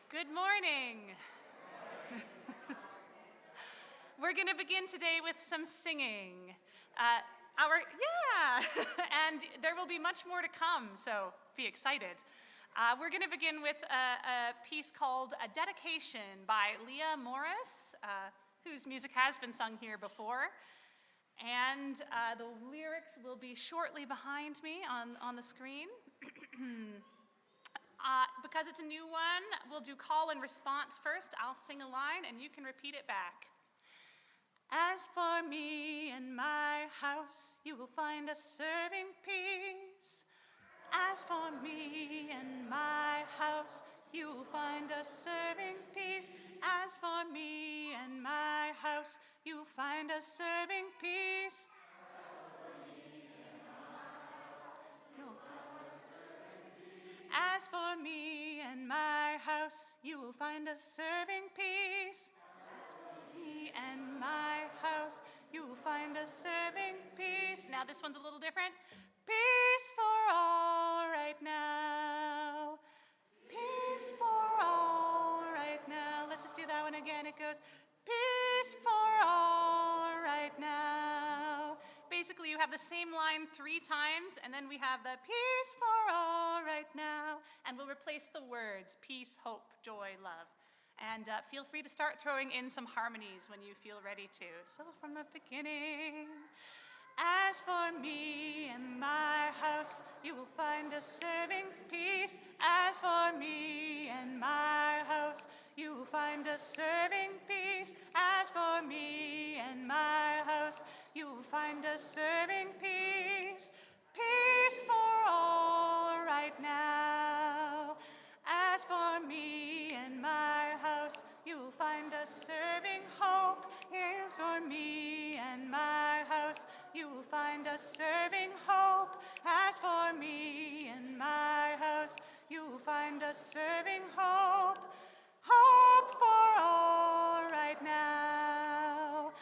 Good morning. We're going to begin today with some singing. And there will be much more to come, so be excited. We're going to begin with a piece called A Dedication by Leah Morris, whose music has been sung here before. And the lyrics will be shortly behind me on the screen. Because it's a new one, we'll do call and response first. I'll sing a line and you can repeat it back. As for me and my house, you will find us serving peace. As for me and my house, you will find us serving peace. As for me and my house, you will find us serving peace. As for me and my house, you will find us serving peace. As for me and my house, you will find us serving peace. Now this one's a little different. Peace for all right now. Peace for all right now. Let's just do that one again. It goes, peace for all right now. Basically, you have the same line 3 times, and then we have the peace for all right now, and we'll replace the words peace, hope, joy, love. And feel free to start throwing in some harmonies when you feel ready to. So from the beginning. As for me and my house, you will find us serving peace. As for me and my house, you will find us serving peace. As for me and my house, you will find us serving peace. Peace for all right now. As for me and my house, you will find us serving hope. As for me and my house, you will find us serving hope. As for me and my house, you will find us serving hope. Hope for all right now.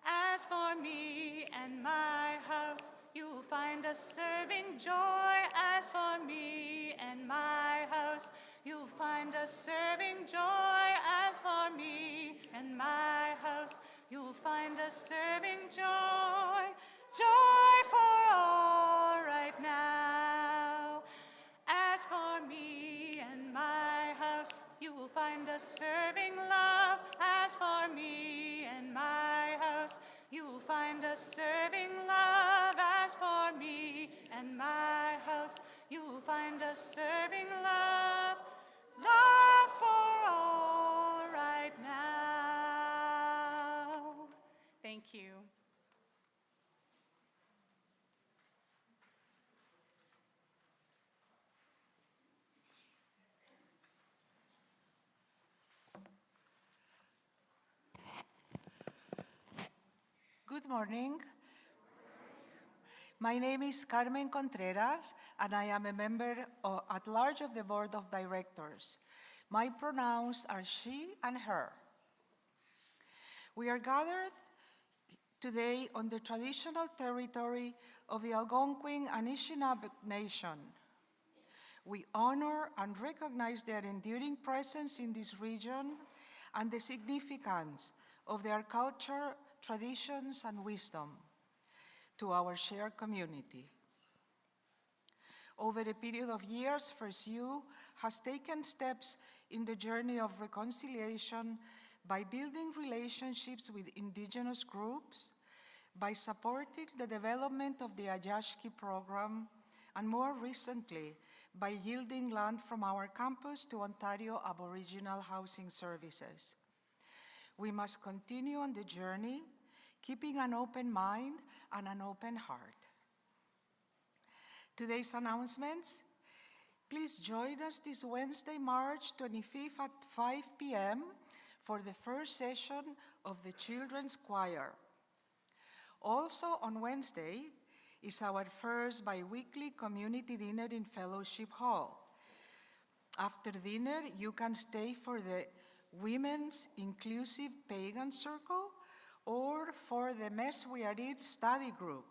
As for me and my house, you will find us serving joy. As for me and my house, you will find us serving joy. As for me and my house, you will find us serving joy. Joy for all right now. As for me and my house, you will find us serving love. As for me and my house, you will find us serving love. As for me and my house, you will find us serving love. Love for all right now. Thank you. Good morning. My name is Carmen Contreras, and I am a member at large of the Board of Directors. My pronouns are she and her. We are gathered today on the traditional territory of the Algonquin and Anishinaabe Nation. We honor and recognize their enduring presence in this region and the significance of their culture, traditions, and wisdom to our shared community. Over a period of years, FirstU has taken steps in the journey of reconciliation by building relationships with indigenous groups, by supporting the development of the Ayashki program, and more recently, by yielding land from our campus to Ontario Aboriginal Housing Services. We must continue on the journey, keeping an open mind and an open heart. Today's announcements. Please join us this Wednesday, March 25th at 5 p.m. for the first session of the Children's Choir. Also on Wednesday is our first bi-weekly community dinner in Fellowship Hall. After dinner, you can stay for the Women's Inclusive Pagan Circle or for the Mess We Are In study group,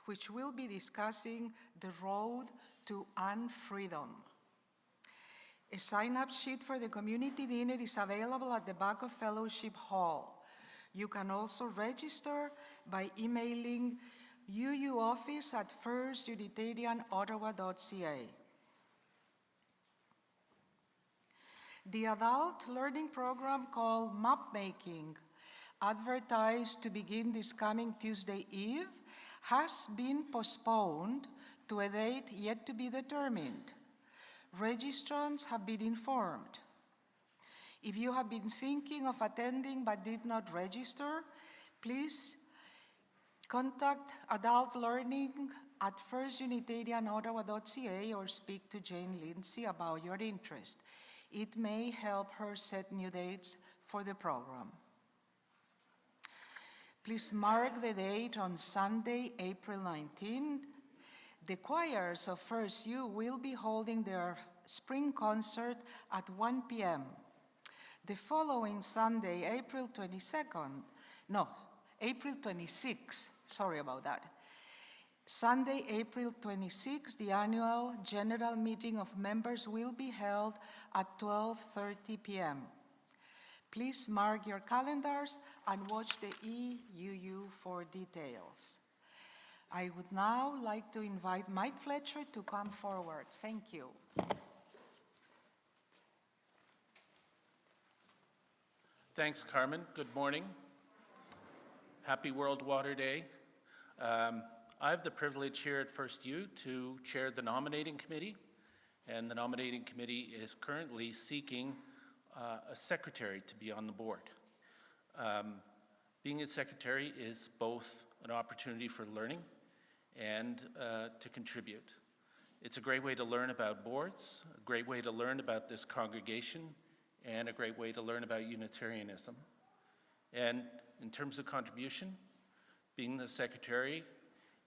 which will be discussing the road to unfreedom. A sign-up sheet for the community dinner is available at the back of Fellowship Hall. You can also register by emailing uuoffice at firstunitarianottawa.ca. The adult learning program called Map Making, advertised to begin this coming Tuesday Eve, has been postponed to a date yet to be determined. Registrants have been informed. If you have been thinking of attending but did not register, please contact Adult Learning at firstunitarianottawa.ca or speak to Jane Lindsay about your interest. It may help her set new dates for the program. Please mark the date on Sunday, April 19th. The choirs of FirstU will be holding their spring concert at 1 p.m. The following Sunday, April 26th, sorry about that. Sunday, April 26th, the annual general meeting of members will be held at 12:30 p.m. Please mark your calendars and watch the EUU for details. I would now like to invite Mike Fletcher to come forward. Thank you. Thanks, Carmen. Good morning. Happy World Water Day. I have the privilege here at FirstU to chair the nominating committee, and the nominating committee is currently seeking a secretary to be on the board. Being a secretary is both an opportunity for learning and to contribute. It's a great way to learn about boards, a great way to learn about this congregation, and a great way to learn about Unitarianism. And in terms of contribution, being the secretary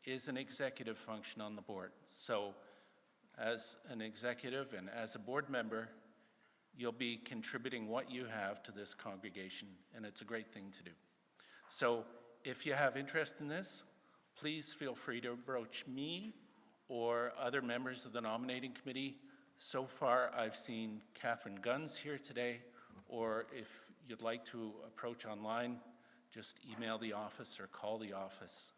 is an executive function on the board. So as an executive and as a board member, you'll be contributing what you have to this congregation, and it's a great thing to do. So if you have interest in this, please feel free to approach me or other members of the nominating committee. So far, I've seen Catherine Guns here today, or if you'd like to approach online, just email the office or call the office.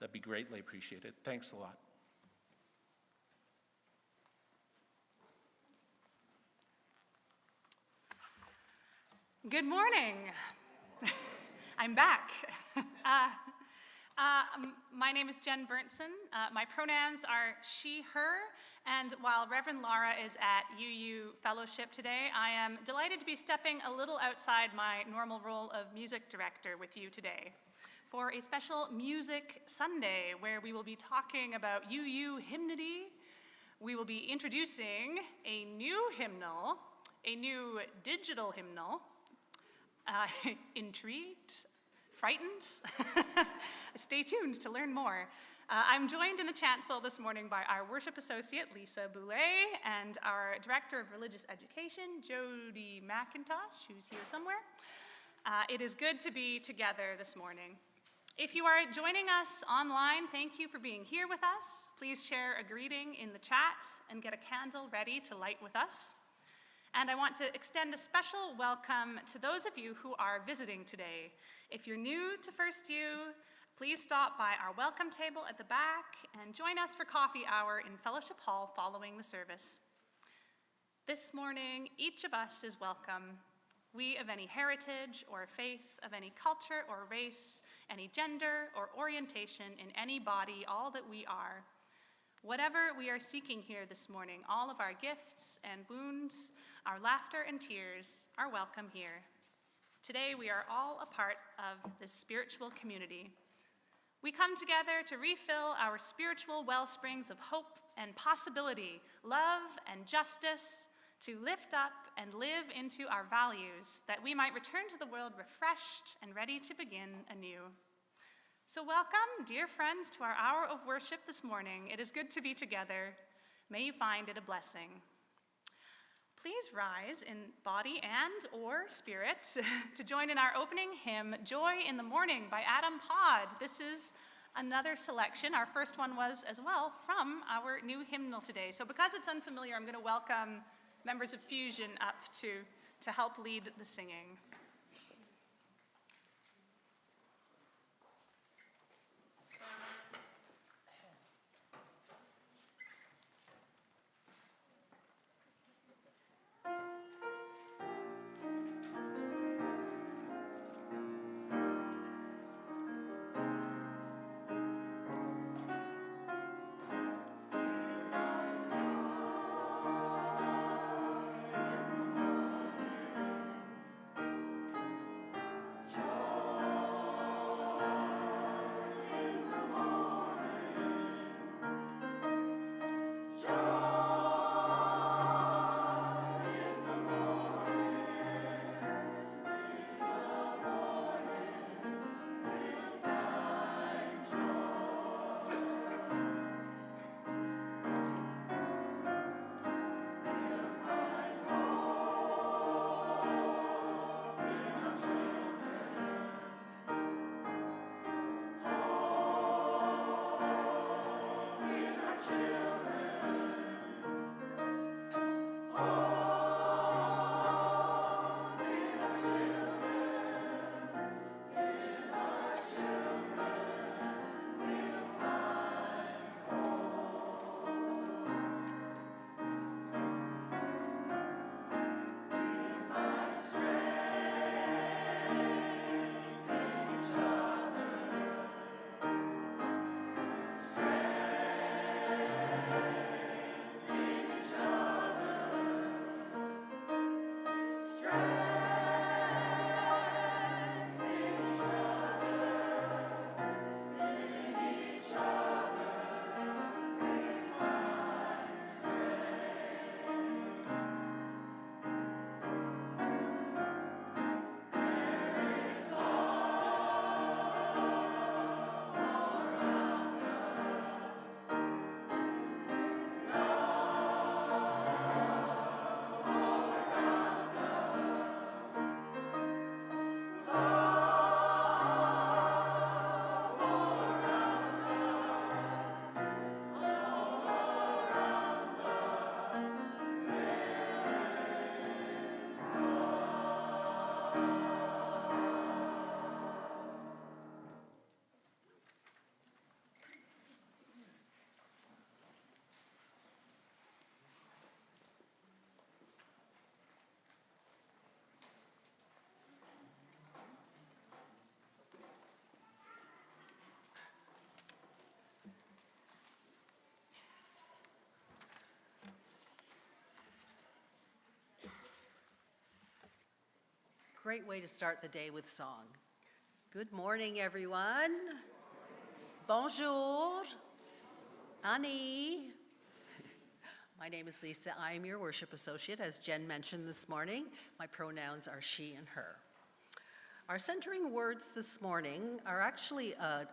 That'd be greatly appreciated. Thanks a lot. Good morning. I'm back. My name is Jenn Berntson. My pronouns are she, her, and while Reverend Laura is at UU Fellowship today, I am delighted to be stepping a little outside my normal role of music director with you today for a special Music Sunday where we will be talking about UU hymnody. We will be introducing a new hymnal, a new digital hymnal. Intrigued? Frightened? Stay tuned to learn more. I'm joined in the chancel this morning by our worship associate, Lisa Boulet, and our director of religious education, Jody McIntosh, who's here somewhere. It is good to be together this morning. If you are joining us online, thank you for being here with us. Please share a greeting in the chat and get a candle ready to light with us. And I want to extend a special welcome to those of you who are visiting today. If you're new to FirstU, please stop by our welcome table at the back and join us for coffee hour in Fellowship Hall following the service. This morning, each of us is welcome. We of any heritage or faith, of any culture or race, any gender or orientation in any body, all that we are. Whatever we are seeking here this morning, all of our gifts and wounds, our laughter and tears are welcome here. Today we are all a part of this spiritual community. We come together to refill our spiritual well springs of hope and possibility, love and justice, to lift up and live into our values, that we might return to the world refreshed and ready to begin anew. So welcome, dear friends, to our hour of worship this morning. It is good to be together. May you find it a blessing. Please rise in body and or spirit to join in our opening hymn, Joy in the Morning by Adam Pod. This is another selection. Our first one was as well from our new hymnal today. So because it's unfamiliar, I'm going to welcome members of Fusion up to help lead the singing. Great way to start the day with song. Good morning, everyone. Bonjour. Annie. My name is Lisa. I am your worship associate. As Jen mentioned this morning, my pronouns are she and her. Our centering words this morning are actually an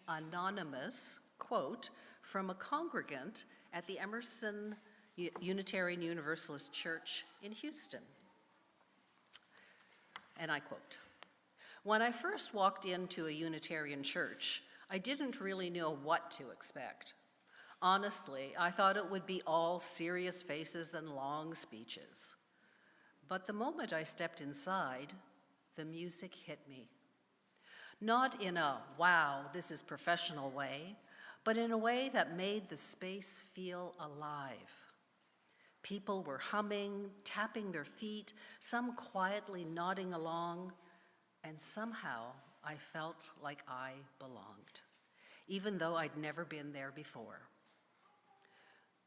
anonymous quote from a congregant at the Emerson Unitarian Universalist Church in Houston. And I quote, "When I first walked into a Unitarian church, I didn't really know what to expect. Honestly, I thought it would be all serious faces and long speeches. But the moment I stepped inside, the music hit me. Not in a, wow, this is professional way, but in a way that made the space feel alive. People were humming, tapping their feet, some quietly nodding along, and somehow I felt like I belonged, even though I'd never been there before."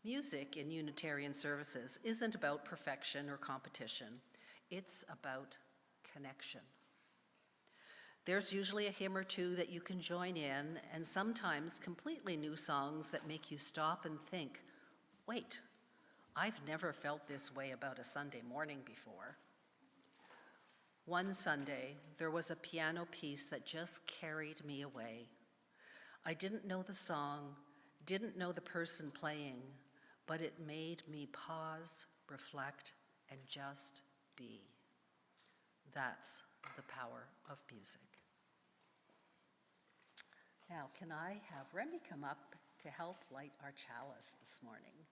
Music in Unitarian services isn't about perfection or competition. It's about connection. There's usually a hymn or two that you can join in, and sometimes completely new songs that make you stop and think, wait, I've never felt this way about a Sunday morning before. One Sunday, there was a piano piece that just carried me away. I didn't know the song, didn't know the person playing, but it made me pause, reflect, and just be. That's the power of music. Now, can I have Remy come up to help light our chalice this morning?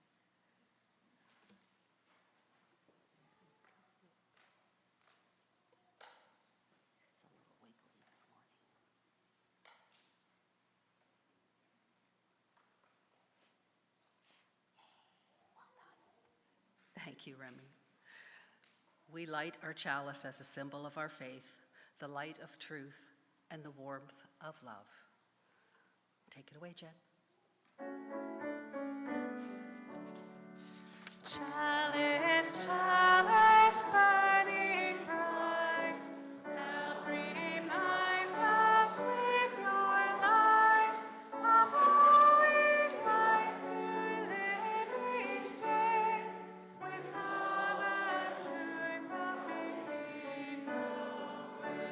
Thank you, Remy. We light our chalice as a symbol of our faith, the light of truth, and the warmth of love. Take it away, Jen. Chalice, chalice, burning bright, help remind us with your light of how we'd like to live each day with love and truth that we keep away.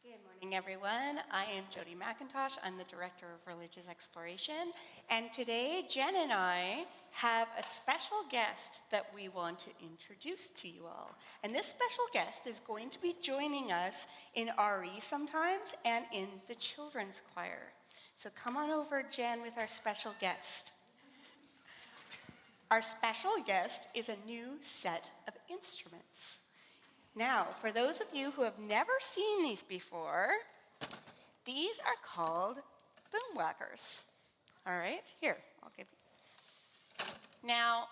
Good morning, everyone. I am Jody McIntosh. I'm the Director of Religious Exploration. And today, Jen and I have a special guest that we want to introduce to you all. And this special guest is going to be joining us in RE sometimes and in the children's choir. So come on over, Jen, with our special guest. Our special guest is a new set of instruments. Now, for those of you who have never seen these before, these are called boom whackers. All right, here, I'll give you. Now,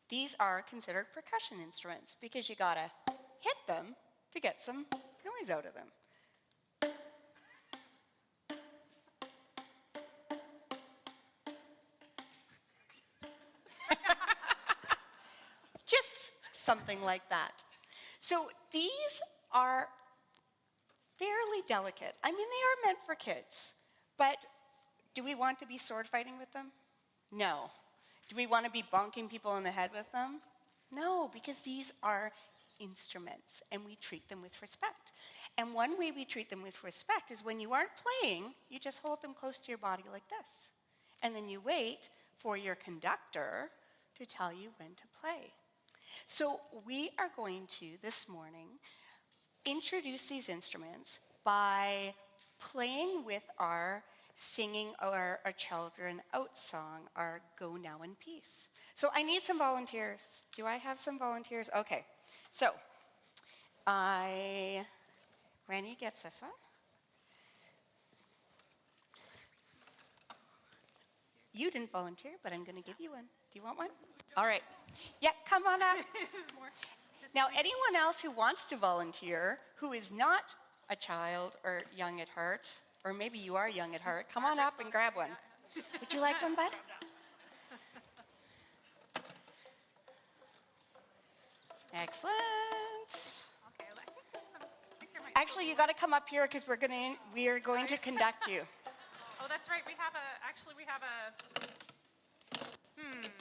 these are considered percussion instruments because you gotta hit them to get some noise out of them. Just something like that. So these are fairly delicate. I mean, they are meant for kids, but do we want to be sword fighting with them? No. Do we want to be bonking people in the head with them? No, because these are instruments and we treat them with respect. And one way we treat them with respect is when you aren't playing, you just hold them close to your body like this. And then you wait for your conductor to tell you when to play. So we are going to, this morning, introduce these instruments by playing with our singing our children out song, our Go Now in Peace. So I need some volunteers. Do I have some volunteers? Okay. So Randy gets this one. You didn't volunteer, but I'm going to give you one. Do you want one? All right. Yeah, come on up. Now, anyone else who wants to volunteer, who is not a child or young at heart, or maybe you are young at heart, come on up and grab one. Would you like one, bud? Excellent. Okay, I think there's some. I think there might Actually, you got to come up here because we are going to conduct you. Oh, that's right. We have a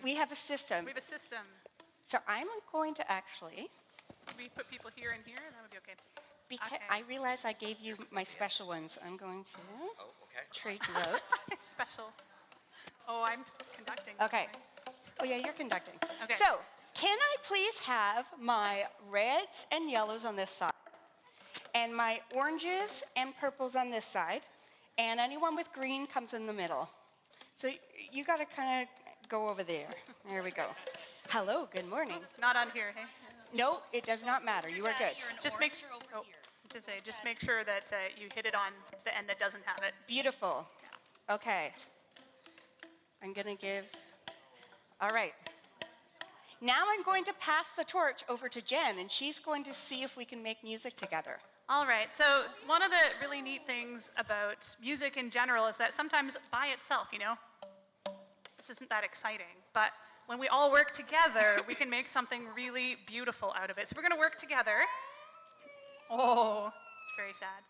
We have a system. system. So I'm going to actually, We put people here and here, and that would be okay. because Okay. I realize I gave you my special ones. I'm going to trade you out. It's special. Oh, I'm conducting. Okay. Oh, yeah, you're conducting. Okay. So, can I please have my reds and yellows on this side, and my oranges and purples on this side, and anyone with green comes in the middle. So you got to kind of go over there. There we go. Hello, good morning. Not on here, hey? No, it does not matter. You are good. Just make sure. Oh, to say, just make sure that you hit it on the end that doesn't have it. Beautiful. Okay. I'm going to give, all right. Now I'm going to pass the torch over to Jen, and she's going to see if we can make music together. All right, so one of the really neat things about music in general is that sometimes by itself, this isn't that exciting, but when we all work together, we can make something really beautiful out of it. So we're going to work together. Oh, it's very sad.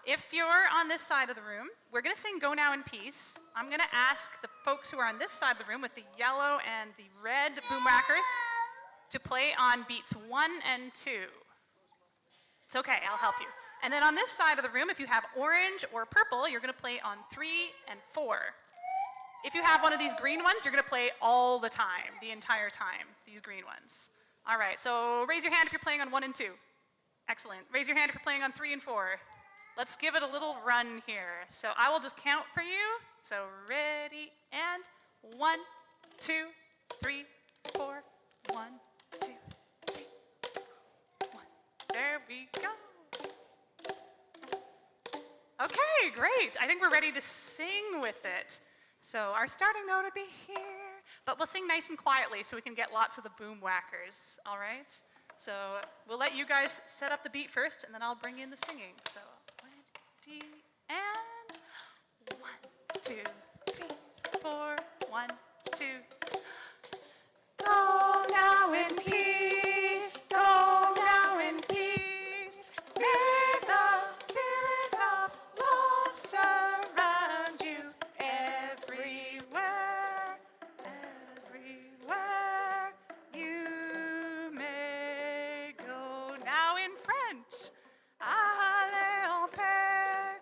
If you're on this side of the room, we're going to sing Go Now in Peace. I'm going to ask the folks who are on this side of the room with the yellow and the red boomwhackers to play on beats 1 and 2. It's okay, I'll help you. And then on this side of the room, if you have orange or purple, you're going to play on 3 and 4. If you have one of these green ones, you're going to play all the time, the entire time, these green ones. All right, so raise your hand if you're playing on 1 and 2. Excellent. Raise your hand if you're playing on 3 and 4. Let's give it a little run here. So I will just count for you. So ready, and 1, 2, 3, 4. 1, 2, 3, 1. There we go. Okay, great. I think we're ready to sing with it. So our starting note would be here. but we'll sing nice and quietly so we can get lots of the boom whackers, all right? So we'll let you guys set up the beat first, and then I'll bring in the singing. So 20 and 1, 2, 3, 4, 1, 2. Go now in peace, go now in peace. May the spirit of love surround you everywhere, everywhere you may go. Now in French. Allez en paix,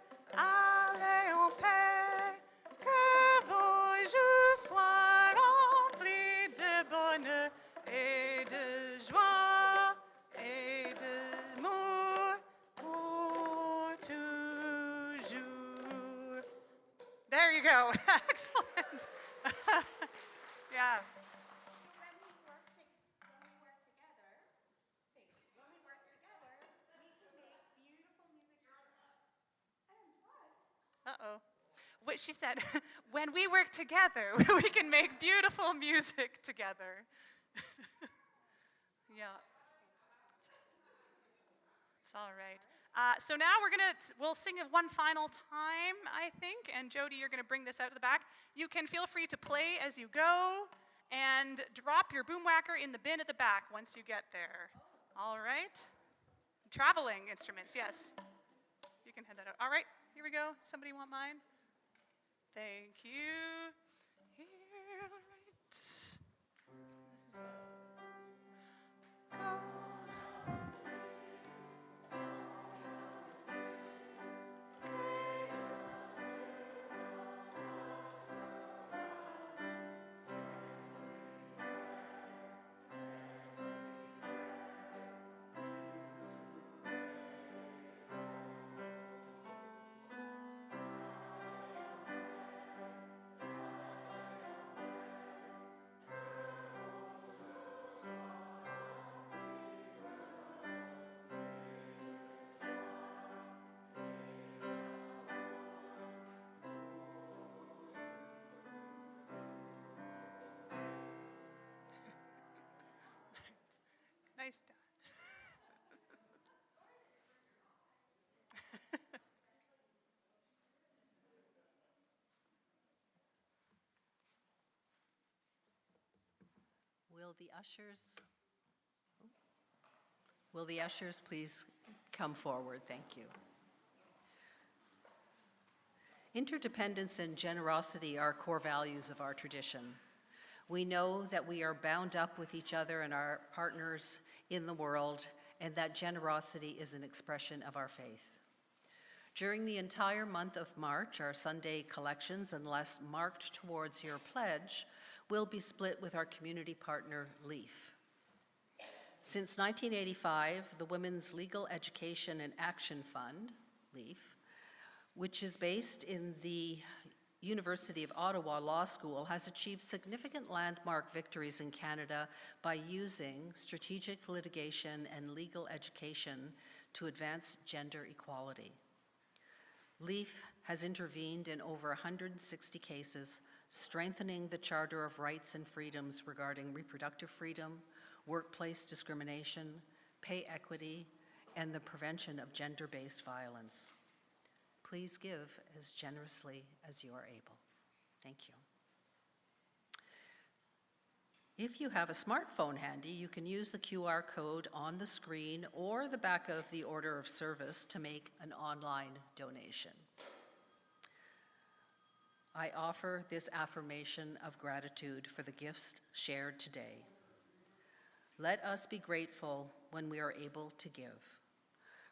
que vos jours soient remplis de bonheur et de joie et d'amour pour toujours. There you go. Excellent. Yeah. Uh-oh. What she said, when we work together, we can make beautiful music together. Yeah. It's all right. So now we'll sing it one final time, I think, and Jody, you're gonna bring this out to the back. You can feel free to play as you go and drop your boom whacker in the bin at the back once you get there. All right? Traveling instruments, yes. You can head that out. All right. Here we go. Somebody want mine? Thank you. Here, all right. Go. Nice done. Will the ushers please come forward? Thank you. Interdependence and generosity are core values of our tradition. We know that we are bound up with each other and our partners in the world, and that generosity is an expression of our faith. During the entire month of March, our Sunday collections, unless marked towards your pledge, will be split with our community partner, LEAF. Since 1985, the Women's Legal Education and Action Fund, LEAF, which is based in the University of Ottawa Law School, has achieved significant landmark victories in Canada by using strategic litigation and legal education to advance gender equality. LEAF has intervened in over 160 cases, strengthening the Charter of Rights and Freedoms regarding reproductive freedom, workplace discrimination, pay equity, and the prevention of gender-based violence. Please give as generously as you are able. Thank you. If you have a smartphone handy, you can use the QR code on the screen or the back of the order of service to make an online donation. I offer this affirmation of gratitude for the gifts shared today. Let us be grateful when we are able to give,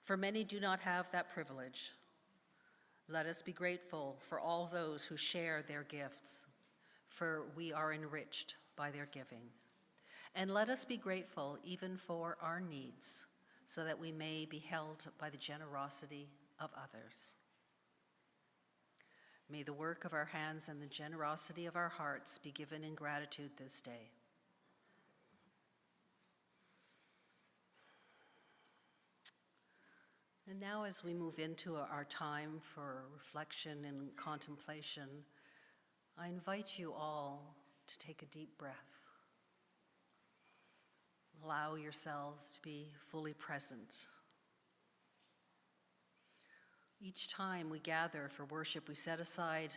for many do not have that privilege. Let us be grateful for all those who share their gifts, for we are enriched by their giving. And let us be grateful even for our needs, so that we may be held by the generosity of others. May the work of our hands and the generosity of our hearts be given in gratitude this day. And now, as we move into our time for reflection and contemplation, I invite you all to take a deep breath. Allow yourselves to be fully present. Each time we gather for worship, we set aside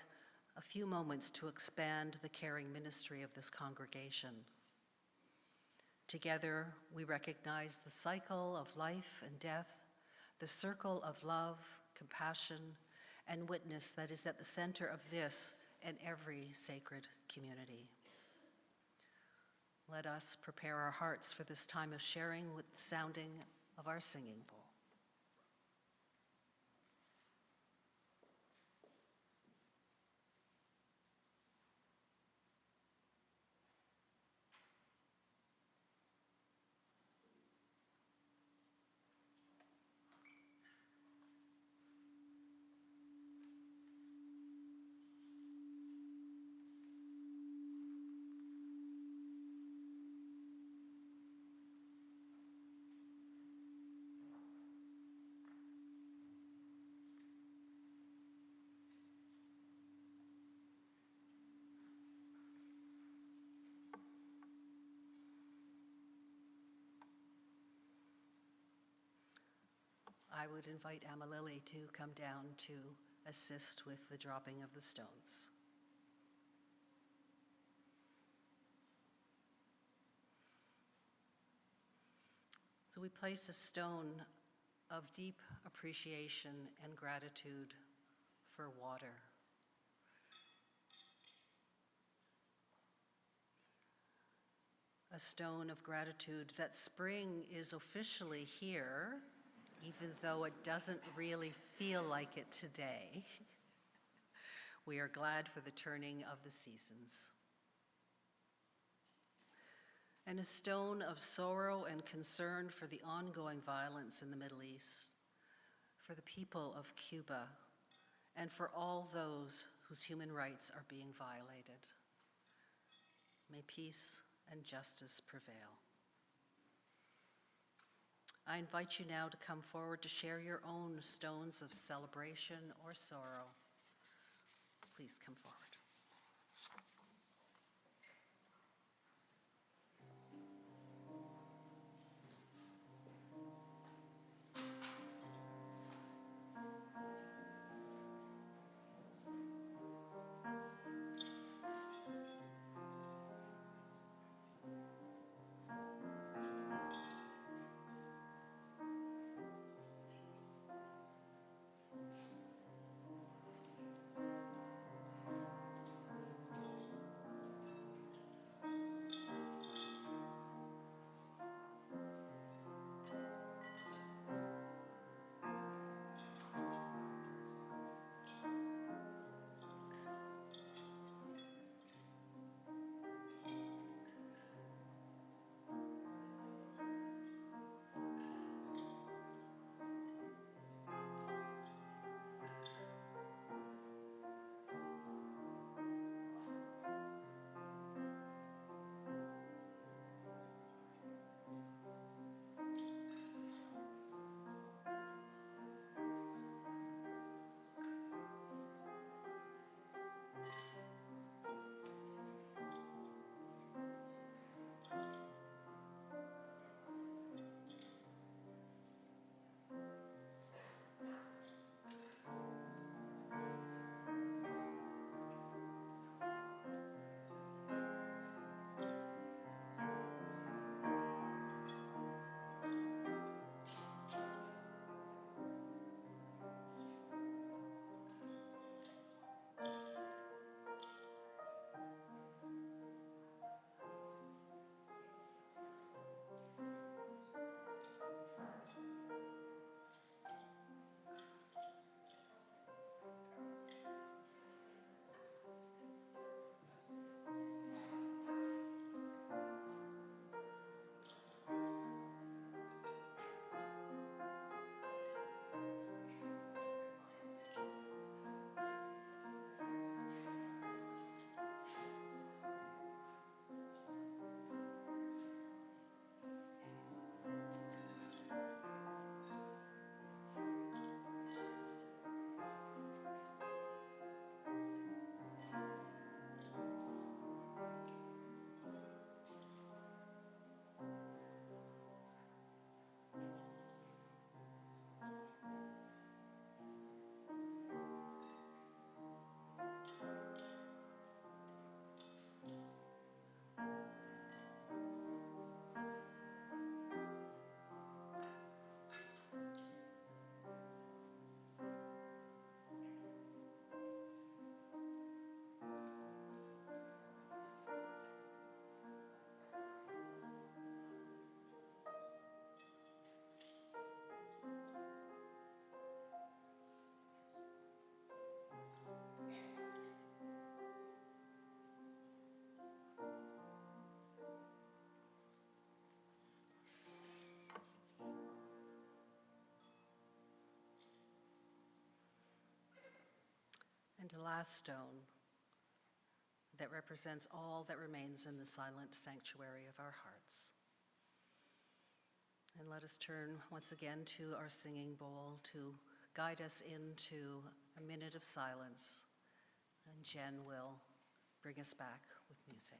a few moments to expand the caring ministry of this congregation. Together, we recognize the cycle of life and death, the circle of love, compassion, and witness that is at the center of this and every sacred community. Let us prepare our hearts for this time of sharing with the sounding of our singing bowl. I would invite Amalili to come down to assist with the dropping of the stones. So we place a stone of deep appreciation and gratitude for water. A stone of gratitude that spring is officially here, even though it doesn't really feel like it today. We are glad for the turning of the seasons. And a stone of sorrow and concern for the ongoing violence in the Middle East, for the people of Cuba, and for all those whose human rights are being violated. May peace and justice prevail. I invite you now to come forward to share your own stones of celebration or sorrow. Please come forward. and a last stone that represents all that remains in the silent sanctuary of our hearts. And let us turn once again to our singing bowl to guide us into a minute of silence, and Jenn will bring us back with music.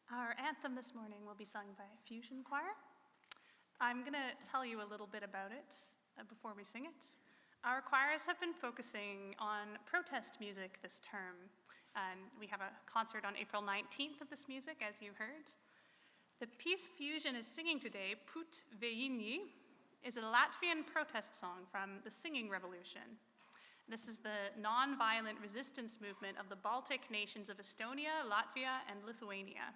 Our anthem this morning will be sung by Fusion Choir. I'm going to tell you a little bit about it before we sing it. Our choirs have been focusing on protest music this term, and we have a concert on April 19th of this music, as you heard. The piece Fusion is singing today, Put Veini, is a Latvian protest song from the Singing Revolution. This is the non-violent resistance movement of the Baltic nations of Estonia, Latvia, and Lithuania.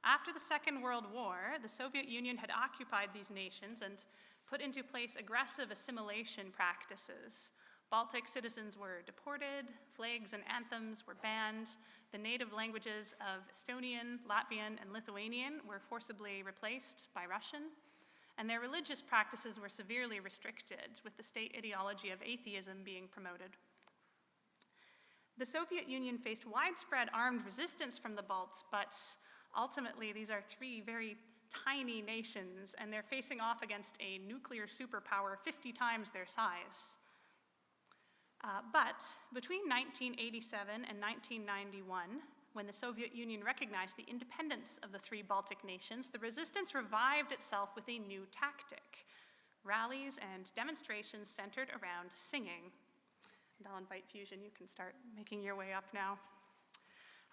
After the Second World War, the Soviet Union had occupied these nations and put into place aggressive assimilation practices. Baltic citizens were deported, flags and anthems were banned, the native languages of Estonian, Latvian, and Lithuanian were forcibly replaced by Russian, and their religious practices were severely restricted, with the state ideology of atheism being promoted. The Soviet Union faced widespread armed resistance from the Balts, but ultimately these are three very tiny nations, and they're facing off against a nuclear superpower 50 times their size. But between 1987 and 1991, when the Soviet Union recognized the independence of the three Baltic nations, the resistance revived itself with a new tactic: rallies and demonstrations centered around singing. And I'll invite Fusion, you can start making your way up now.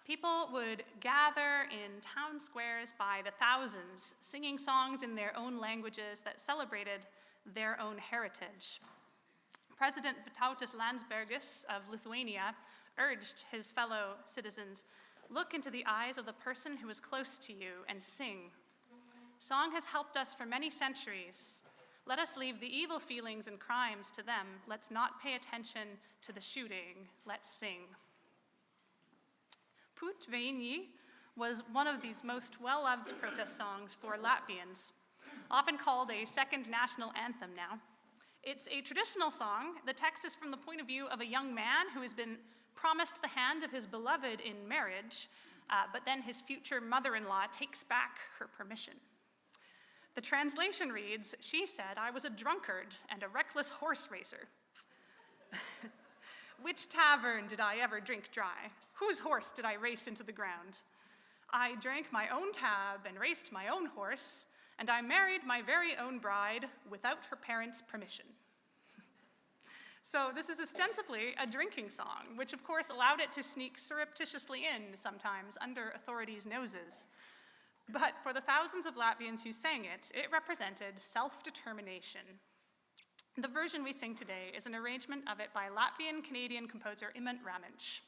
People would gather in town squares by the thousands, singing songs in their own languages that celebrated their own heritage. President Vytautas Landsbergis of Lithuania urged his fellow citizens, "Look into the eyes of the person who is close to you and sing. Song has helped us for many centuries. Let us leave the evil feelings and crimes to them. Let's not pay attention to the shooting. Let's sing." Put Veini was one of these most well-loved protest songs for Latvians, often called a second national anthem now. It's a traditional song. The text is from the point of view of a young man who has been promised the hand of his beloved in marriage, but then his future mother-in-law takes back her permission. The translation reads, "She said I was a drunkard and a reckless horse racer. Which tavern did I ever drink dry? Whose horse did I race into the ground? I drank my own tab and raced my own horse, and I married my very own bride without her parents' permission." So this is ostensibly a drinking song, which of course allowed it to sneak surreptitiously in sometimes under authorities' noses. But for the thousands of Latvians who sang it, it represented self-determination. The version we sing today is an arrangement of it by Latvian-Canadian composer Imant Ramiņš.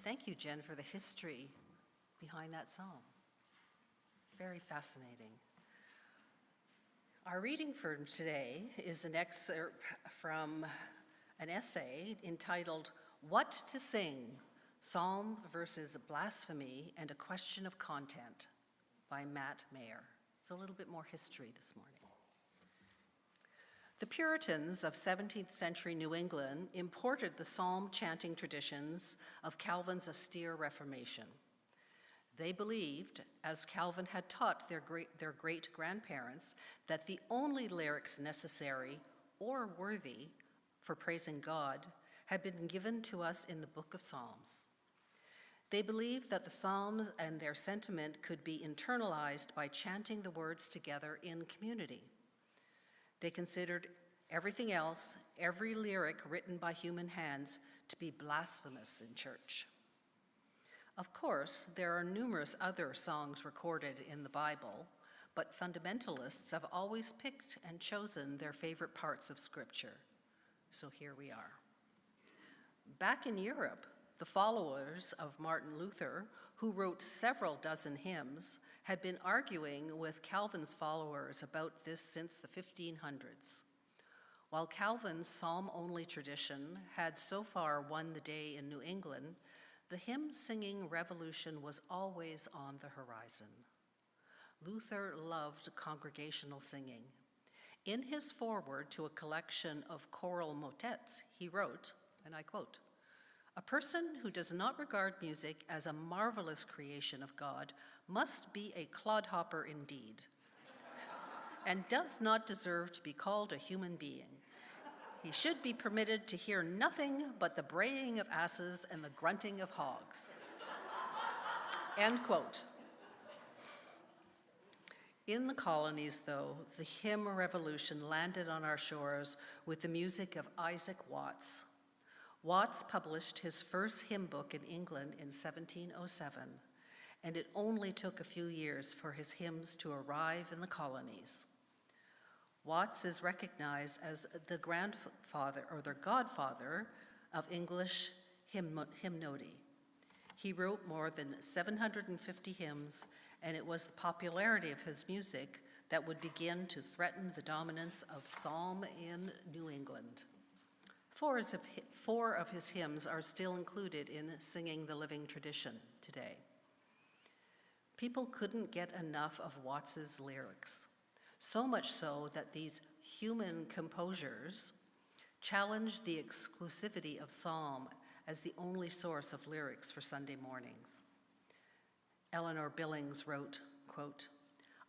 Thank you, Jen, for the history behind that song. Very fascinating. Our reading for today is an excerpt from an essay entitled "What to Sing? Psalm versus Blasphemy and a Question of Content" by Matt Mayer. So a little bit more history this morning. The Puritans of 17th century New England imported the psalm chanting traditions of Calvin's austere Reformation. They believed, as Calvin had taught their great-grandparents, that the only lyrics necessary or worthy for praising God had been given to us in the Book of Psalms. They believed that the Psalms and their sentiment could be internalized by chanting the words together in community. They considered everything else, every lyric written by human hands, to be blasphemous in church. Of course, there are numerous other songs recorded in the Bible, but fundamentalists have always picked and chosen their favorite parts of Scripture. So here we are. Back in Europe, the followers of Martin Luther, who wrote several dozen hymns, had been arguing with Calvin's followers about this since the 1500s. While Calvin's psalm-only tradition had so far won the day in New England, the hymn-singing revolution was always on the horizon. Luther loved congregational singing. In his foreword to a collection of choral motets, he wrote, and I quote, "A person who does not regard music as a marvelous creation of God must be a clodhopper indeed, and does not deserve to be called a human being. He should be permitted to hear nothing but the braying of asses and the grunting of hogs." End quote. In the colonies, though, the hymn revolution landed on our shores with the music of Isaac Watts. Watts published his first hymn book in England in 1707, and it only took a few years for his hymns to arrive in the colonies. Watts is recognized as the grandfather or the godfather of English hymnody. He wrote more than 750 hymns, and it was the popularity of his music that would begin to threaten the dominance of psalm in New England. Four of his hymns are still included in Singing the Living Tradition today. People couldn't get enough of Watts's lyrics, so much so that these human composers challenged the exclusivity of psalm as the only source of lyrics for Sunday mornings. Eleanor Billings wrote, quote,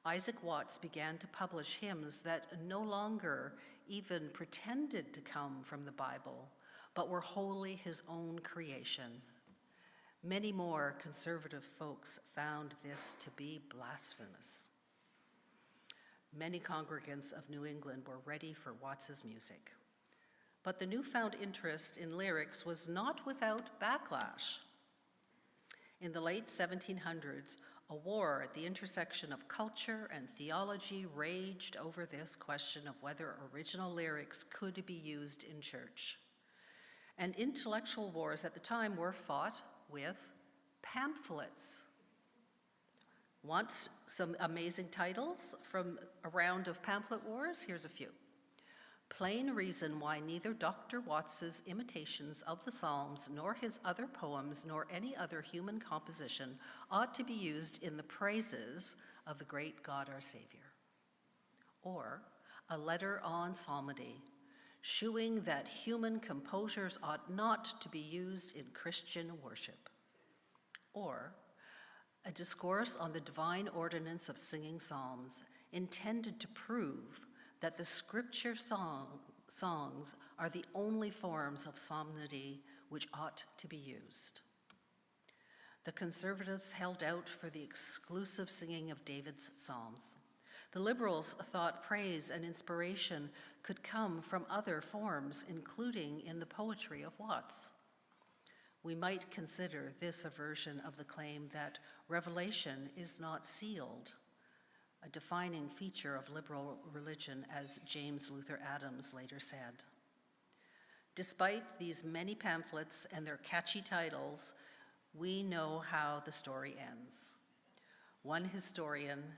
"Isaac Watts began to publish hymns that no longer even pretended to come from the Bible, but were wholly his own creation. Many more conservative folks found this to be blasphemous." Many congregants of New England were ready for Watts's music. But the newfound interest in lyrics was not without backlash. In the late 1700s, a war at the intersection of culture and theology raged over this question of whether original lyrics could be used in church. And intellectual wars at the time were fought with pamphlets. Want some amazing titles from a round of pamphlet wars? Here's a few. "Plain reason why neither Dr. Watts's imitations of the Psalms, nor his other poems, nor any other human composition ought to be used in the praises of the great God our Savior." Or, "A letter on psalmody, shewing that human composers ought not to be used in Christian worship." Or, "A discourse on the divine ordinance of singing psalms, intended to prove that the scripture songs are the only forms of psalmody which ought to be used." The conservatives held out for the exclusive singing of David's psalms. The liberals thought praise and inspiration could come from other forms, including in the poetry of Watts. We might consider this a version of the claim that revelation is not sealed, a defining feature of liberal religion, as James Luther Adams later said. Despite these many pamphlets and their catchy titles, we know how the story ends. One historian,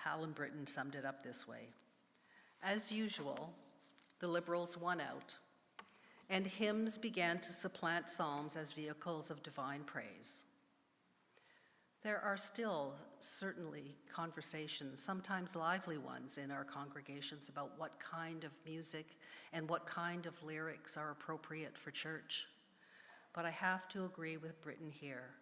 Alan Britton, summed it up this way: "As usual, the liberals won out, and hymns began to supplant psalms as vehicles of divine praise." There are still certainly conversations, sometimes lively ones, in our congregations about what kind of music and what kind of lyrics are appropriate for church. But I have to agree with Britton here.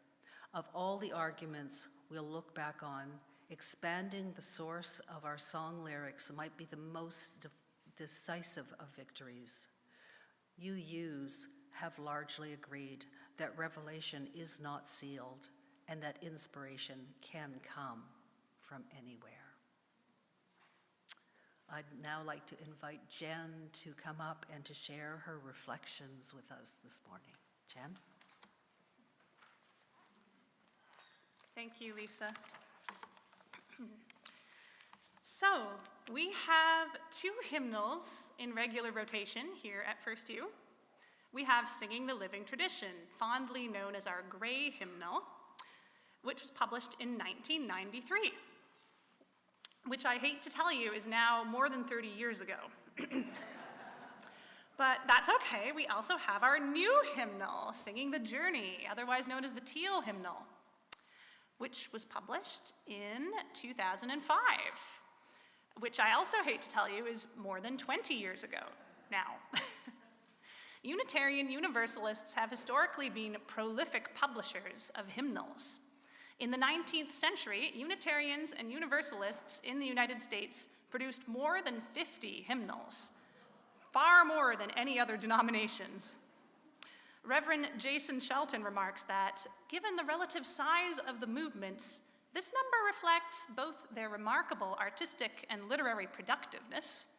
Of all the arguments we'll look back on, expanding the source of our song lyrics might be the most decisive of victories. UUs have largely agreed that revelation is not sealed, and that inspiration can come from anywhere. I'd now like to invite Jenn to come up and to share her reflections with us this morning. Jenn? Thank you, Lisa. So, we have two hymnals in regular rotation here at FirstU. We have Singing the Living Tradition, fondly known as our Gray Hymnal, which was published in 1993, which I hate to tell you is now more than 30 years ago. But that's okay, we also have our new hymnal, Singing the Journey, otherwise known as the Teal Hymnal, which was published in 2005, which I also hate to tell you is more than 20 years ago now. Unitarian Universalists have historically been prolific publishers of hymnals. In the 19th century, Unitarians and Universalists in the United States produced more than 50 hymnals, far more than any other denominations. Reverend Jason Shelton remarks that, given the relative size of the movements, this number reflects both their remarkable artistic and literary productiveness,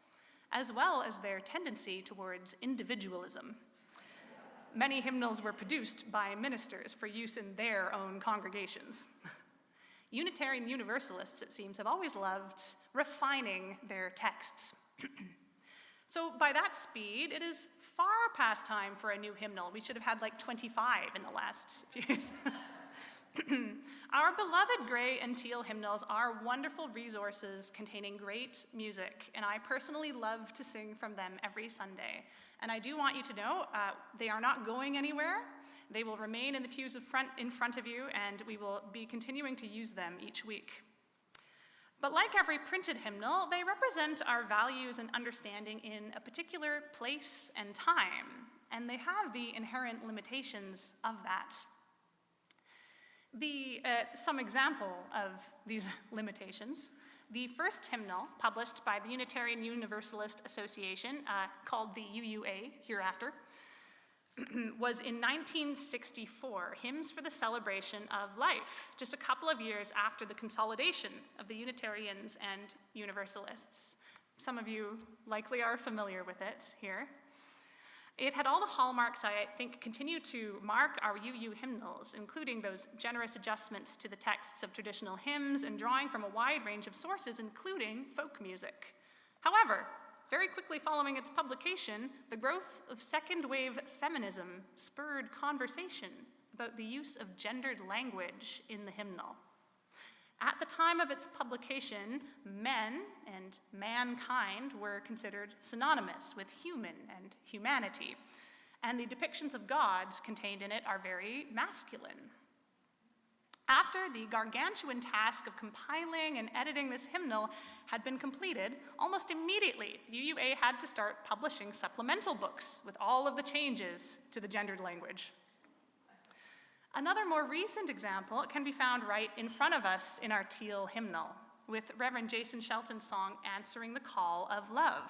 as well as their tendency towards individualism. Many hymnals were produced by ministers for use in their own congregations. Unitarian Universalists, it seems, have always loved refining their texts. So by that speed, it is far past time for a new hymnal. We should have had like 25 in the last few years. Our beloved Gray and Teal hymnals are wonderful resources containing great music, and I personally love to sing from them every Sunday. And I do want you to know, they are not going anywhere. They will remain in the pews in front of you, and we will be continuing to use them each week. But like every printed hymnal, they represent our values and understanding in a particular place and time, and they have the inherent limitations of that. Some example of these limitations: the first hymnal published by the Unitarian Universalist Association, called the UUA hereafter, was in 1964, Hymns for the Celebration of Life, just a couple of years after the consolidation of the Unitarians and Universalists. Some of you likely are familiar with it here. It had all the hallmarks I think continue to mark our UU hymnals, including those generous adjustments to the texts of traditional hymns and drawing from a wide range of sources, including folk music. However, very quickly following its publication, the growth of second-wave feminism spurred conversation about the use of gendered language in the hymnal. At the time of its publication, men and mankind were considered synonymous with human and humanity, and the depictions of God contained in it are very masculine. After the gargantuan task of compiling and editing this hymnal had been completed, almost immediately, the UUA had to start publishing supplemental books with all of the changes to the gendered language. Another more recent example can be found right in front of us in our Teal hymnal, with Reverend Jason Shelton's song, Answering the Call of Love.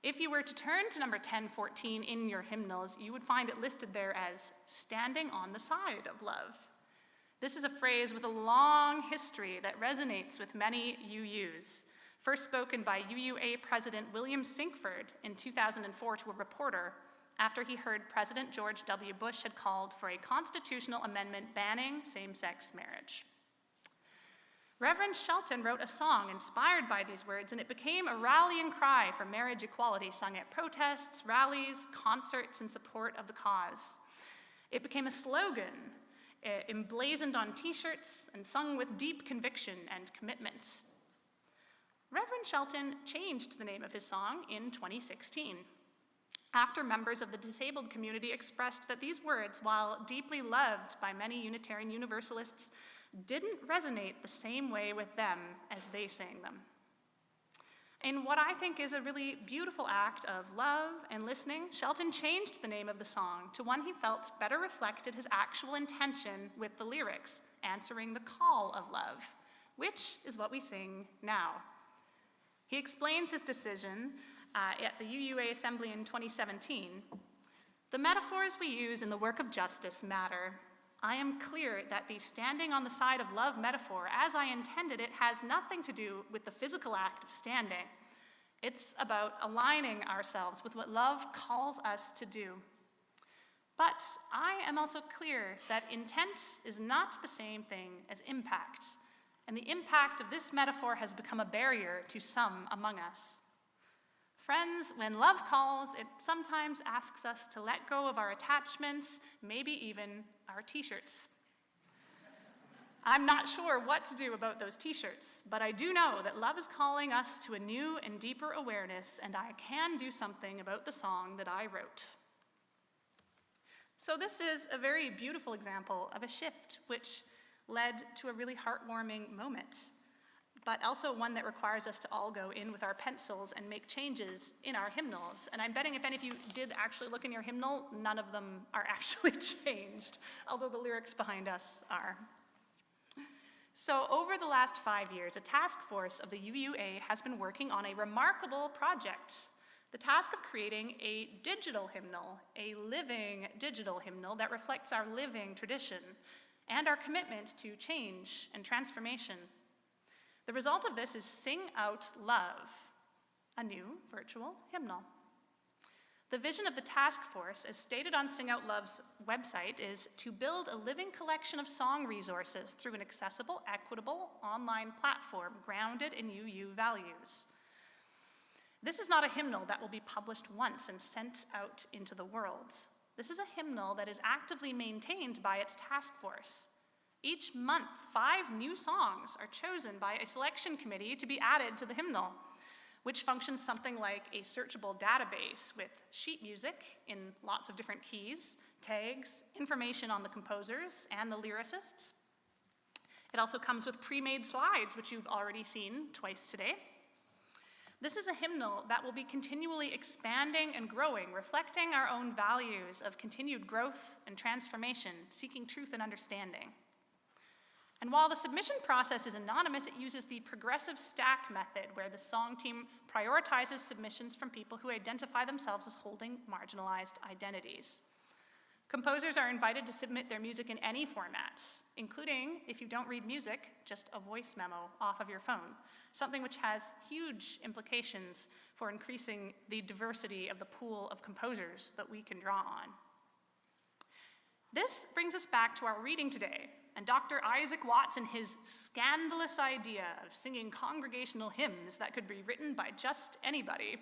If you were to turn to number 1014 in your hymnals, you would find it listed there as Standing on the Side of Love. This is a phrase with a long history that resonates with many UUs, first spoken by UUA President William Sinkford in 2004 to a reporter after he heard President George W. Bush had called for a constitutional amendment banning same-sex marriage. Reverend Shelton wrote a song inspired by these words, and it became a rallying cry for marriage equality, sung at protests, rallies, concerts in support of the cause. It became a slogan, emblazoned on t-shirts and sung with deep conviction and commitment. Reverend Shelton changed the name of his song in 2016. After members of the disabled community expressed that these words, while deeply loved by many Unitarian Universalists, didn't resonate the same way with them as they sang them. In what I think is a really beautiful act of love and listening, Shelton changed the name of the song to one he felt better reflected his actual intention with the lyrics, answering the call of love, which is what we sing now. He explains his decision at the UUA Assembly in 2017. The metaphors we use in the work of justice matter. I am clear that the standing on the side of love metaphor, as I intended it, has nothing to do with the physical act of standing. It's about aligning ourselves with what love calls us to do. But I am also clear that intent is not the same thing as impact. and the impact of this metaphor has become a barrier to some among us. Friends, when love calls, it sometimes asks us to let go of our attachments, maybe even our t-shirts. I'm not sure what to do about those t-shirts, but I do know that love is calling us to a new and deeper awareness, and I can do something about the song that I wrote. So this is a very beautiful example of a shift which led to a really heartwarming moment, but also one that requires us to all go in with our pencils and make changes in our hymnals. And I'm betting if any of you did actually look in your hymnal, none of them are actually changed, although the lyrics behind us are. So over the last 5 years, a task force of the UUA has been working on a remarkable project, the task of creating a digital hymnal, a living digital hymnal that reflects our living tradition and our commitment to change and transformation. The result of this is Sing Out Love, a new virtual hymnal. The vision of the task force, as stated on Sing Out Love's website, is to build a living collection of song resources through an accessible, equitable online platform grounded in UU values. This is not a hymnal that will be published once and sent out into the world. This is a hymnal that is actively maintained by its task force. Each month, 5 new songs are chosen by a selection committee to be added to the hymnal, which functions something like a searchable database with sheet music in lots of different keys, tags, information on the composers and the lyricists. It also comes with pre-made slides, which you've already seen twice today. This is a hymnal that will be continually expanding and growing, reflecting our own values of continued growth and transformation, seeking truth and understanding. And while the submission process is anonymous, it uses the progressive stack method, where the song team prioritizes submissions from people who identify themselves as holding marginalized identities. Composers are invited to submit their music in any format, including, if you don't read music, just a voice memo off of your phone, something which has huge implications for increasing the diversity of the pool of composers that we can draw on. This brings us back to our reading today, and Dr. Isaac Watts and his scandalous idea of singing congregational hymns that could be written by just anybody,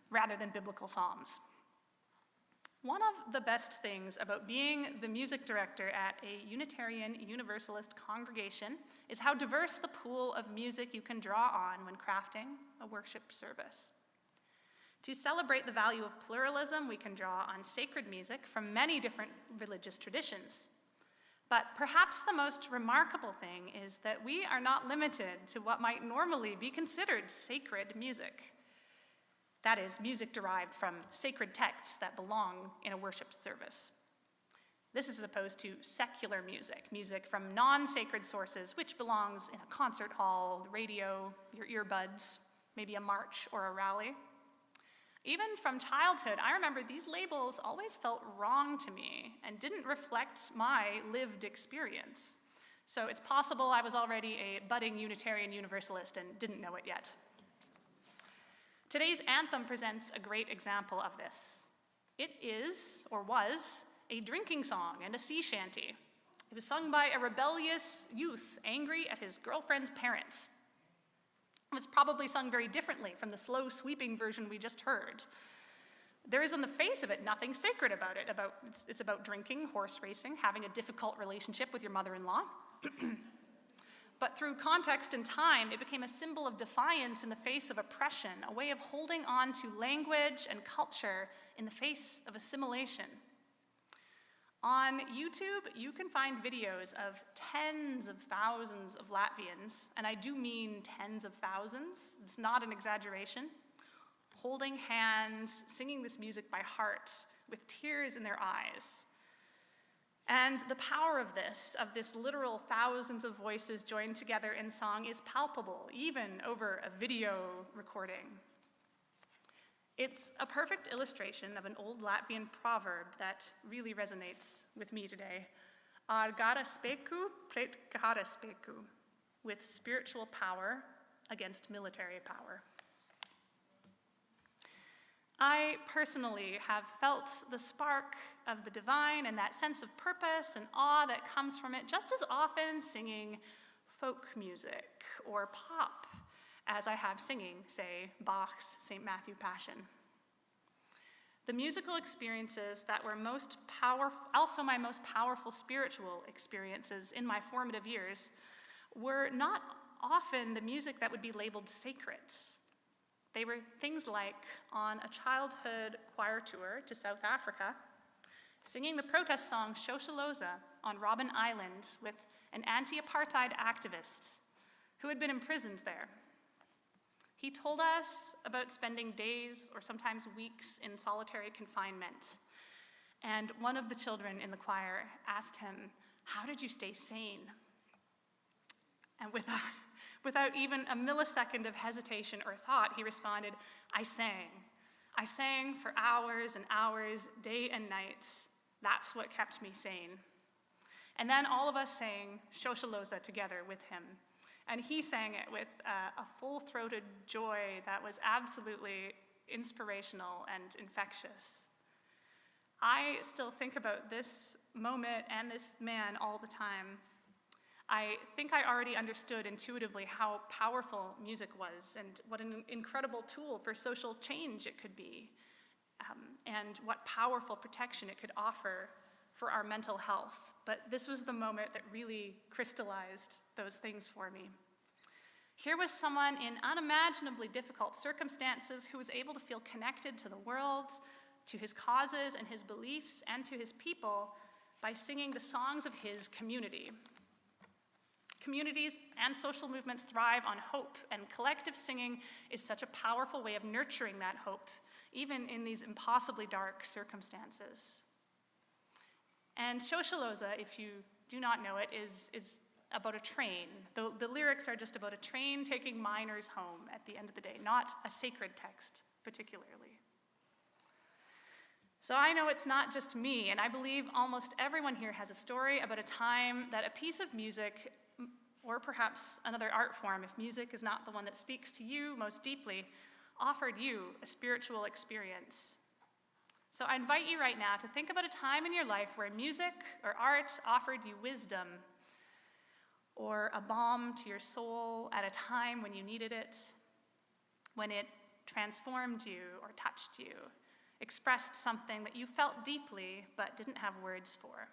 rather than biblical psalms. One of the best things about being the music director at a Unitarian Universalist congregation is how diverse the pool of music you can draw on when crafting a worship service. To celebrate the value of pluralism, we can draw on sacred music from many different religious traditions. But perhaps the most remarkable thing is that we are not limited to what might normally be considered sacred music. That is, music derived from sacred texts that belong in a worship service. This is opposed to secular music, music from non-sacred sources, which belongs in a concert hall, radio, your earbuds, maybe a march or a rally. Even from childhood, I remember these labels always felt wrong to me and didn't reflect my lived experience. So it's possible I was already a budding Unitarian Universalist and didn't know it yet. Today's anthem presents a great example of this. It is, or was, a drinking song and a sea shanty. It was sung by a rebellious youth angry at his girlfriend's parents. It was probably sung very differently from the slow, sweeping version we just heard. There is on the face of it nothing sacred about it. It's about drinking, horse racing, having a difficult relationship with your mother-in-law. But through context and time, it became a symbol of defiance in the face of oppression, a way of holding on to language and culture in the face of assimilation. On YouTube, you can find videos of tens of thousands of Latvians, and I do mean tens of thousands, it's not an exaggeration, holding hands, singing this music by heart, with tears in their eyes. And the power of this literal thousands of voices joined together in song is palpable, even over a video recording. It's a perfect illustration of an old Latvian proverb that really resonates with me today. Ar gara spēku pret kara spēku, with spiritual power against military power. I personally have felt the spark of the divine and that sense of purpose and awe that comes from it just as often singing folk music, or pop, as I have singing, say, Bach's St. Matthew Passion. The musical experiences that were most powerful, also my most powerful spiritual experiences in my formative years, were not often the music that would be labeled sacred. They were things like on a childhood choir tour to South Africa, singing the protest song Shosholoza on Robben Island with an anti-apartheid activist who had been imprisoned there. He told us about spending days or sometimes weeks in solitary confinement. And one of the children in the choir asked him, "How did you stay sane?" And without even a millisecond of hesitation or thought, he responded, "I sang. I sang for hours and hours, day and night. That's what kept me sane." And then all of us sang Shosholoza together with him. And he sang it with a full-throated joy that was absolutely inspirational and infectious. I still think about this moment and this man all the time. I think I already understood intuitively how powerful music was and what an incredible tool for social change it could be, and what powerful protection it could offer for our mental health. But this was the moment that really crystallized those things for me. Here was someone in unimaginably difficult circumstances who was able to feel connected to the world, to his causes and his beliefs, and to his people by singing the songs of his community. Communities and social movements thrive on hope, and collective singing is such a powerful way of nurturing that hope, even in these impossibly dark circumstances. And Shosholoza, if you do not know it, is about a train. The lyrics are just about a train taking miners home at the end of the day, not a sacred text particularly. So I know it's not just me, and I believe almost everyone here has a story about a time that a piece of music, or perhaps another art form, if music is not the one that speaks to you most deeply, offered you a spiritual experience. So I invite you right now to think about a time in your life where music or art offered you wisdom or a balm to your soul at a time when you needed it, when it transformed you or touched you, expressed something that you felt deeply but didn't have words for.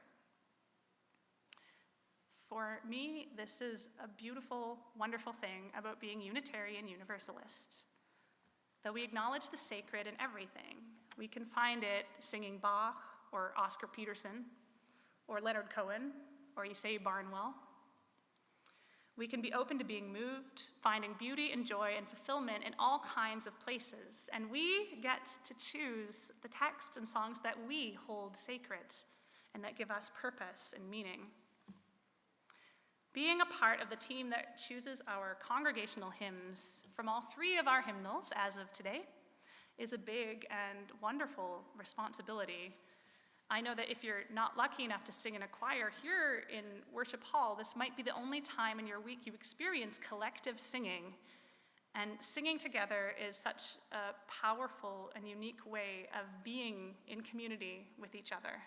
For me, this is a beautiful, wonderful thing about being Unitarian Universalists. Though we acknowledge the sacred in everything, we can find it singing Bach or Oscar Peterson or Leonard Cohen or Ysaye Barnwell. We can be open to being moved, finding beauty and joy and fulfillment in all kinds of places, and we get to choose the texts and songs that we hold sacred and that give us purpose and meaning. Being a part of the team that chooses our congregational hymns from all three of our hymnals as of today is a big and wonderful responsibility. I know that if you're not lucky enough to sing in a choir here in Worship Hall, this might be the only time in your week you experience collective singing. And singing together is such a powerful and unique way of being in community with each other.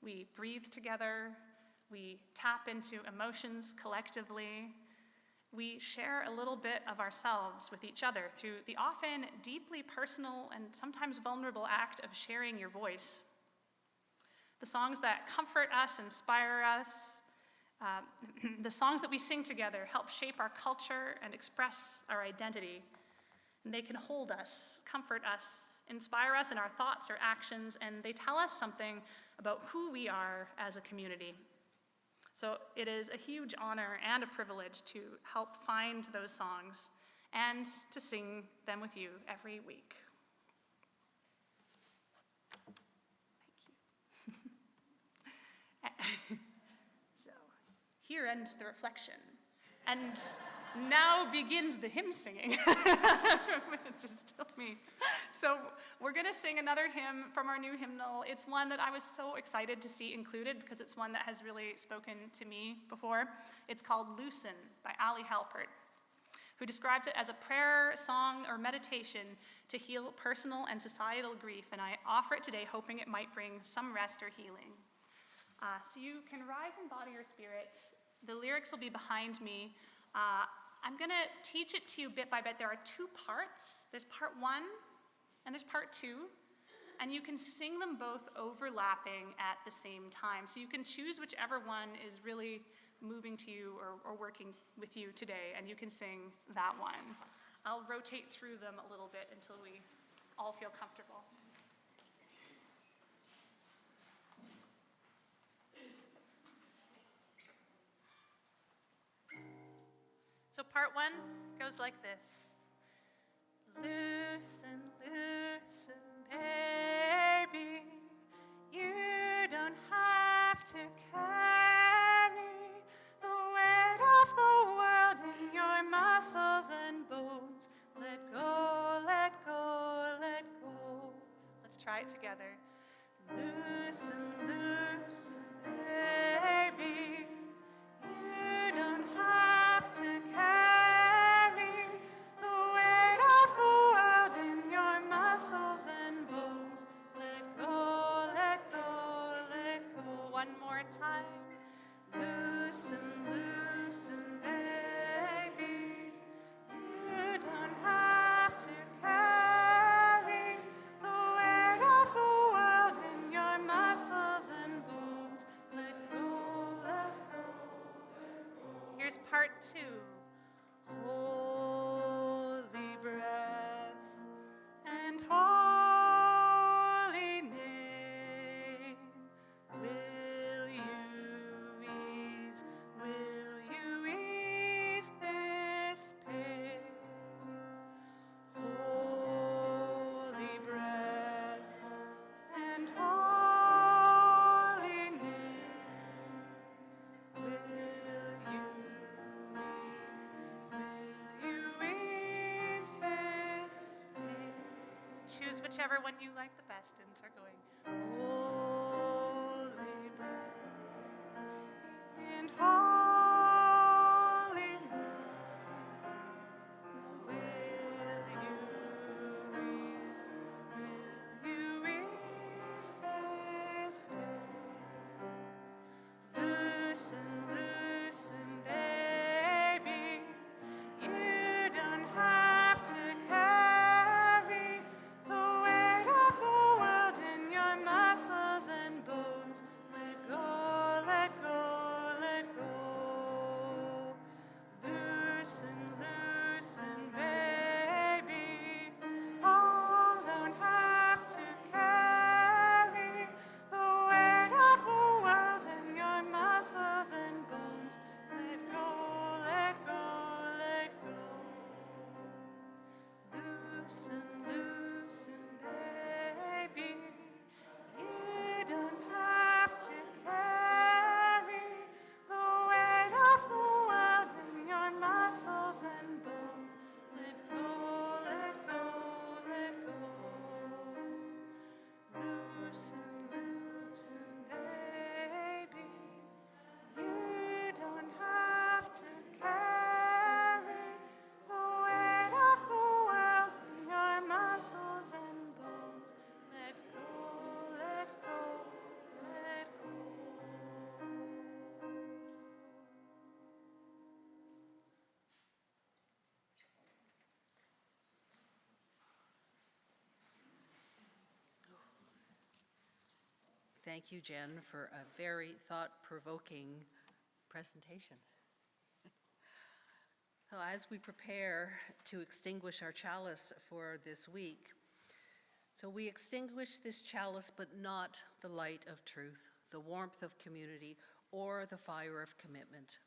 We breathe together. We tap into emotions collectively. We share a little bit of ourselves with each other through the often deeply personal and sometimes vulnerable act of sharing your voice. The songs that comfort us, inspire us, the songs that we sing together help shape our culture and express our identity. And they can hold us, comfort us, inspire us in our thoughts or actions, and they tell us something about who we are as a community. So it is a huge honor and a privilege to help find those songs and to sing them with you every week. Thank you. So here ends the reflection. And now begins the hymn singing, which is still me. So we're going to sing another hymn from our new hymnal. It's one that I was so excited to see included because it's one that has really spoken to me before. It's called Loosen by Ali Halpert, who describes it as a prayer, song, or meditation to heal personal and societal grief. And I offer it today hoping it might bring some rest or healing. So you can rise in body or spirit The lyrics will be behind me. I'm going to teach it to you bit by bit. There are two parts. There's part 1 and there's part 2. And you can sing them both overlapping at the same time. So you can choose whichever one is really moving to you or working with you today, and you can sing that one. I'll rotate through them a little bit until we all feel comfortable. So part 1 goes like this. Loosen, loosen, baby, you don't have to carry the weight of the world in your muscles and bones. Let go, let go, let go. Let's try it together. Loosen, loosen, baby, you don't have to carry the weight of the world in your muscles and bones. Let go, let go, let go. One more time. Loosen, loosen, baby. You don't have to carry the weight of the world in your muscles and bones. Let go, let go, let go. Here's part 2. Holy breath and holy name, will you ease this pain? Holy breath and holy name, will you ease this pain? Choose whichever one you like the best and start going. Holy breath and holy name, will you ease this pain? Loosen, loosen, baby, you don't have to carry the weight of the world in your muscles and bones. Let go, let go, let go. Loosen, loosen, baby, all don't have to carry the weight of the world in your muscles and bones. Let go, let go, let go. Loosen, loosen, baby, you don't have to carry the weight of the world in your muscles and bones. Let go, let go, let go. Loosen, loosen, baby, you don't have to carry the weight of the world in your muscles and bones. Let go, let go, let go. Thank you, Jenn, for a very thought-provoking presentation. So as we prepare to extinguish our chalice for this week, so we extinguish this chalice, but not the light of truth, the warmth of community, or the fire of commitment.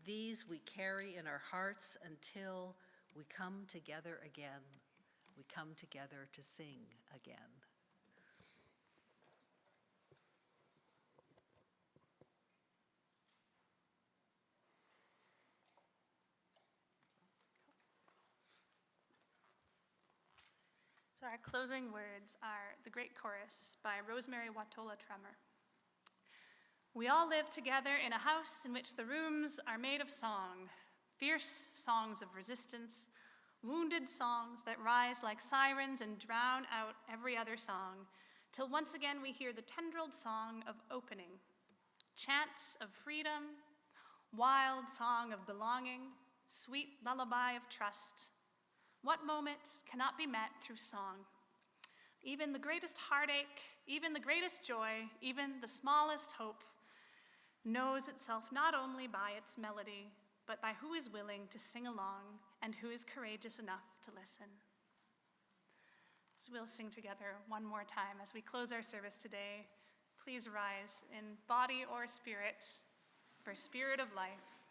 These we carry in our hearts until we come together again. We come together to sing again. So our closing words are the great chorus by Rosemary Watola Tremor. We all live together in a house in which the rooms are made of song, fierce songs of resistance, wounded songs that rise like sirens and drown out every other song, till once again we hear the tendrilled song of opening, chants of freedom, Wild song of belonging, sweet lullaby of trust. What moment cannot be met through song? Even the greatest heartache, even the greatest joy, even the smallest hope knows itself not only by its melody, but by who is willing to sing along and who is courageous enough to listen. So we'll sing together one more time as we close our service today. Please rise in body or spirit for Spirit of Life.